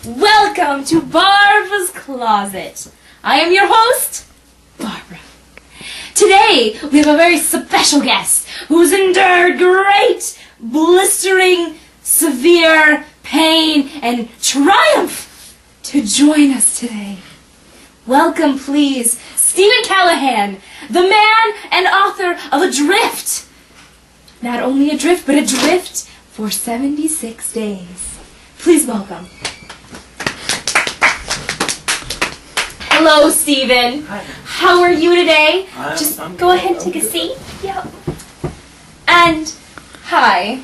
Welcome to Barbara's Closet. I am your host, Barbara. Today, we have a very special guest who's endured great, blistering, severe pain and triumph to join us today. Welcome, please, Stephen Callahan, the man and author of Adrift. Not only Adrift, but Adrift for 76 days. Please welcome. Hello, Stephen. Hi. How are you today? I'm go good. ahead and take a seat. Yep. And, hi.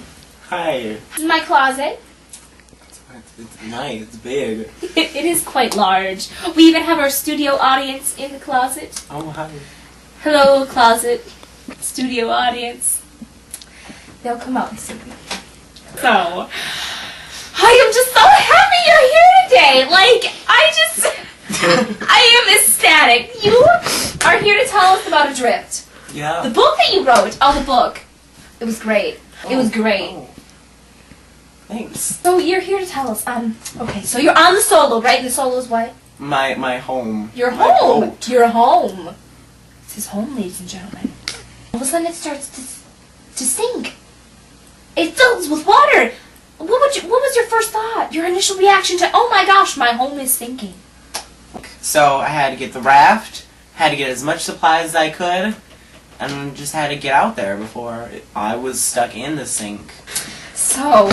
Hi. This is my closet. It's nice. It's big. It is quite large. We even have our studio audience in the closet. Oh, hi. Hello, closet. Studio audience. They'll come out soon. So, I am just so happy you're here today. I am ecstatic. You are here to tell us about Adrift. Yeah. The book that you wrote. Oh, the book. It was great. It was great. Oh. Thanks. So you're here to tell us. Okay, so you're on the solo, right? And the solo is what? My home. Your My home. boat. Your home. It's his home, ladies and gentlemen. All of a sudden it starts to sink. It fills with water. What was your first thought? Your initial reaction to, oh my gosh, my home is sinking. So I had to get the raft, had to get as much supplies as I could, and just had to get out there before I was stuck in the sink. So,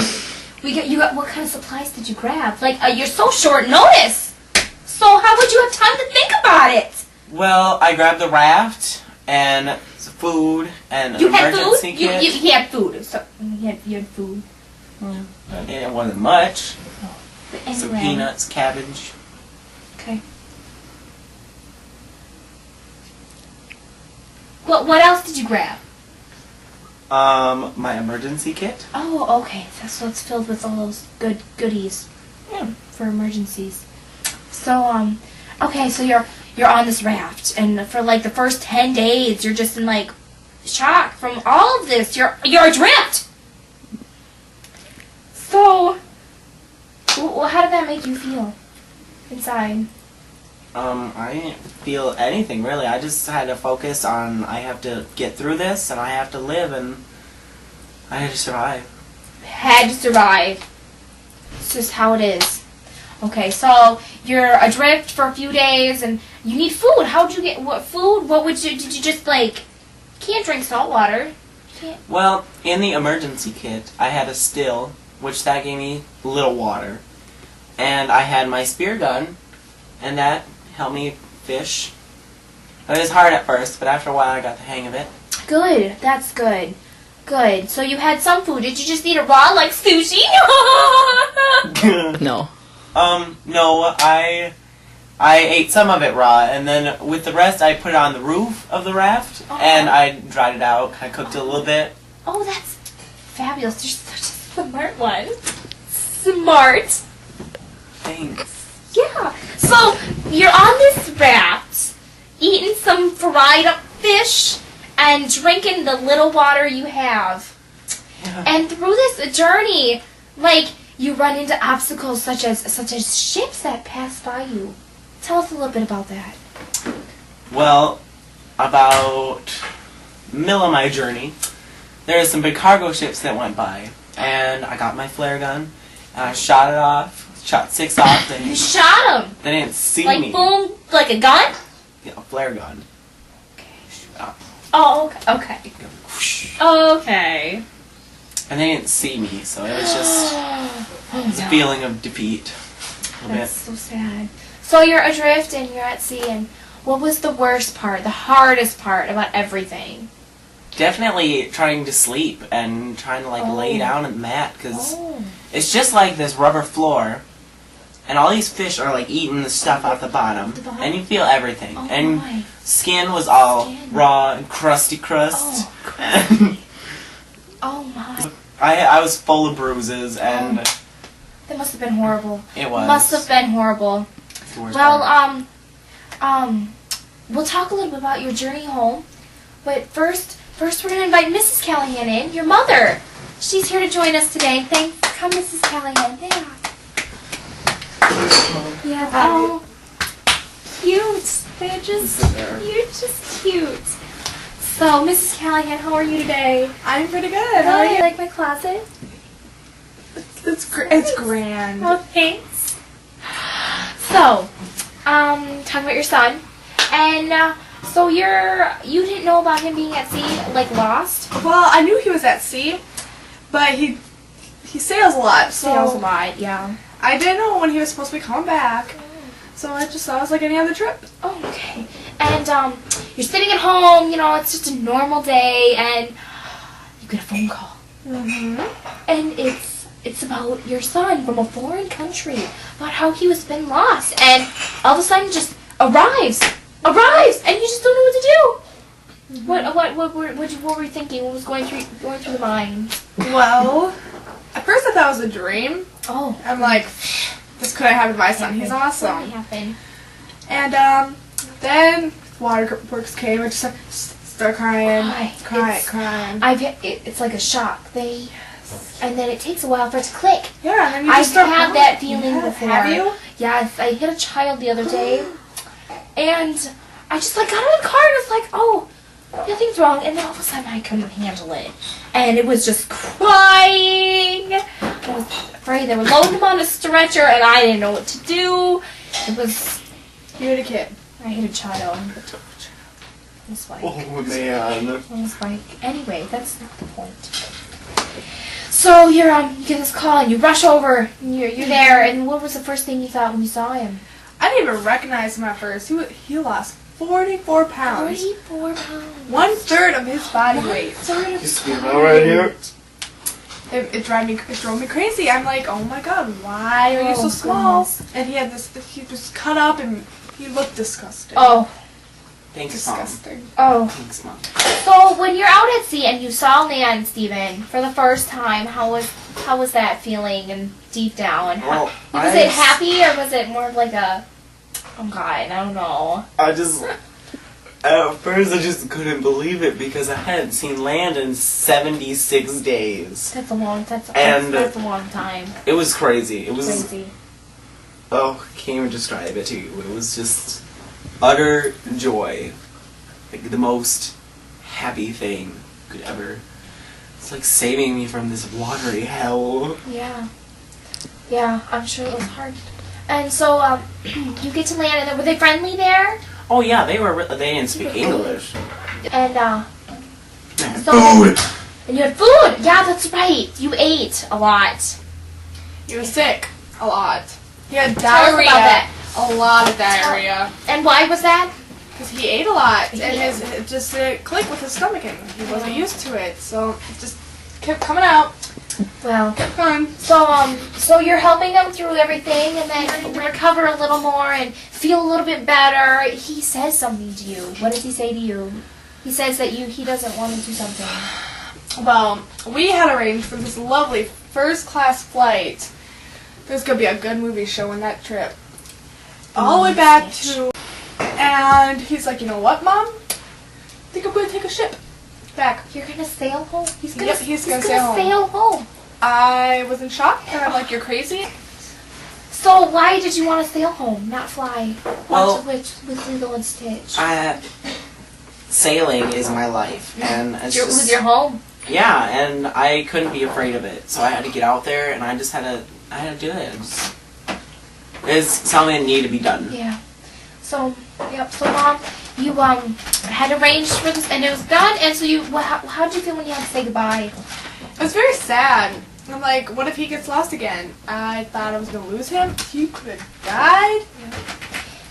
you got what kind of supplies did you grab? You're so short notice. So how would you have time to think about it? Well, I grabbed the raft and some food and an You had emergency food? kit. You had food. So you had food. And it wasn't much. But Some anyway. peanuts, cabbage. Okay. What else did you grab? My emergency kit. Oh, okay. So it's filled with all those goodies. Yeah. For emergencies. So okay, so you're on this raft, and for the first 10 days you're just in shock from all of this. You're adrift. So how did that make you feel inside? I didn't feel anything really. I just had to focus on I have to get through this and I have to live and I had to survive. Had to survive. It's just how it is. Okay, so you're adrift for a few days and you need food. How'd you get what food? Did you just can't drink salt water. Can't. Well, in the emergency kit, I had a still, which that gave me a little water. And I had my spear gun, and that helped me fish. It was hard at first, but after a while I got the hang of it. Good. That's good. Good. So you had some food. Did you just eat it raw like sushi? No. No, I ate some of it raw, and then with the rest I put it on the roof of the raft, and I dried it out, kind of cooked it a little bit. Oh, that's fabulous. You're such a smart one. Smart. Thanks. Yeah. So you're on this raft, eating some fried up fish, and drinking the little water you have. Yeah. And through this journey, you run into obstacles such as ships that pass by you. Tell us a little bit about that. Well, about middle of my journey, there were some big cargo ships that went by, and I got my flare gun, and I shot it off, shot 6 off. You shot them. They didn't see me. Boom, like a gun? Yeah, a flare gun. Oh, okay. Okay. And they didn't see me, so it was just Oh, a feeling of defeat. A little That's so sad. So you're adrift and you're at sea, and what was the worst part, the hardest part about everything? Definitely trying to sleep and trying to lay down in the mat, because Oh. it's just like this rubber floor, and all these fish are eating the stuff out the bottom, and you feel everything. Oh and my. skin was all Skin. raw and crusty crust. Oh, crusty. Oh my. I was full of bruises, and That must have been horrible. it was. Must have been horrible. the worst Well, part. we'll talk a little bit about your journey home, but first we're going to invite Mrs. Callahan in, your mother. She's here to join us today. Thanks. Come, Mrs. Callahan. Yeah. Yeah. Oh, cute. You're just cute. So, Mrs. Callahan, how are you today? I'm pretty good. How How are do you you? like my closet? It's grand. Well, thanks. So, talking about your son, and so you didn't know about him being at sea, like lost? Well, I knew he was at sea, but he sails a lot, so Sails a lot, yeah. I didn't know when he was supposed to be coming back. So I just thought it was like any other trip. Oh, okay. And you're sitting at home, it's just a normal day, and you get a phone call. Mm-hmm. And it's about your son from a foreign country, about how he was been lost, and all of a sudden just arrives, and you just don't know what to do. Mm-hmm. What were you thinking? What was going through the mind? Well, at first I thought it was a dream. Oh, I'm like, this couldn't happen to my son. He's awesome. What happened? And then waterworks came. I just like start crying, crying. It's like a shock. And then it takes a while for it to click. Yeah, and then you I've just start had that feeling before. Have you? Yes, I hit a child the other day, and I just got out of the car and was like, oh, nothing's wrong. And then all of a sudden I couldn't handle it, and it was just crying. I was afraid they were loading him on a stretcher, and I didn't know what to do. You hit a kid. I hit a child. It's like, Oh man. it's like, anyway, that's not the point. So you get this call and you rush over and you're there, and what was the first thing you thought when you saw him? I didn't even recognize him at first. He lost 44 pounds. 44 pounds. 1/3 of his body weight. Right here. It drove me crazy. I'm like, oh my god, why are you so small? Goodness. And he was cut up and he looked disgusting. Oh, Thanks, Mom. disgusting. oh. Thanks, Mom. So when you're out at sea and you saw land, Stephen, for the first time, how was that feeling and deep down? Well, Was it happy or was it more of like a, oh god, I don't know. At first I just couldn't believe it because I hadn't seen land in 76 days. That's a long time. It was crazy. It was, Crazy. oh, I can't even describe it to you. It was just utter joy. Like the most happy thing could ever. It's like saving me from this watery hell. Yeah. Yeah, I'm sure it was hard. And so, you get to land, and were they friendly there? Oh yeah, they didn't speak English. And, so, Food! and you had food! Yeah, that's right. You ate a lot. He was sick a lot. He had Tell us about diarrhea. that. A lot of diarrhea. And why was that? Because he ate a lot, and Yeah. it just clicked with his stomach, and he wasn't used to it, so it just kept coming out. Well, Kept going. so you're helping him through everything, and then you recover a little more and feel a little bit better. He says something to you. What does he say to you? He says that he doesn't want to do something. Well, we had arranged for this lovely first-class flight. There's going to be a good movie show on that trip. All the way back to... And he's like, you know what, Mom? I think I'm going to take a ship back. You're gonna sail home? He's Yep, he's gonna sail sail home. I was in shock, and I'm like, you're crazy? So why did you want to sail home, not fly? Well, with Lilo and Stitch. Sailing is my life, and it's It was your home. yeah, and I couldn't be afraid of it, so I had to get out there, and I had to do it. It's something that needed to be done. Yeah. So, yep. So, Mom, you had arranged for this, and it was done. And so how did you feel when you had to say goodbye? It was very sad. I'm like, what if he gets lost again? I thought I was going to lose him. He could have died.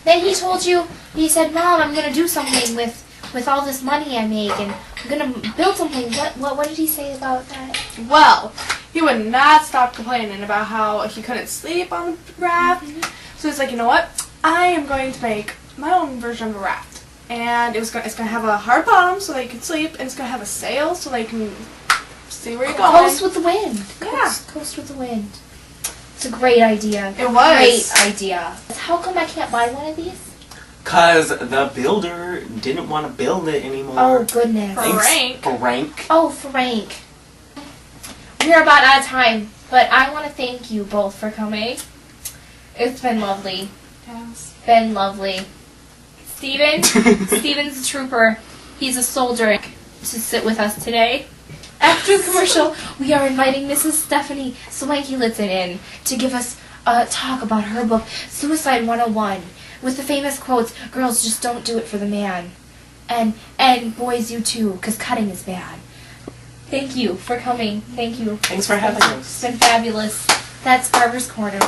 Then he said, Mom, I'm gonna do something with all this money I make, and I'm gonna build something. What did he say about that? Well, he would not stop complaining about how he couldn't sleep on the raft. So he's like, you know what? I am going to make my own version of a raft. And it's going to have a hard bottom so that you can sleep, and it's going to have a sail so that you can see where you're going. Coast with the wind. Yeah. Coast with the wind. It's a great idea. It was. Great idea. How come I can't buy one of these? Cause the builder didn't want to build it anymore. Oh, goodness. Frank. Frank. Oh, Frank. We're about out of time, but I want to thank you both for coming. It's been lovely. Yes. Been lovely. Steven's a trooper. He's a soldier to sit with us today. After the commercial, we are inviting Mrs. Stephanie Swanky-Litton in to give us a talk about her book, Suicide 101, with the famous quotes, "Girls, just don't do it for the man." And boys, you too, because cutting is bad. Thank you for coming. Thank you. Thanks for having us. It's been fabulous. That's Barbara's Corner.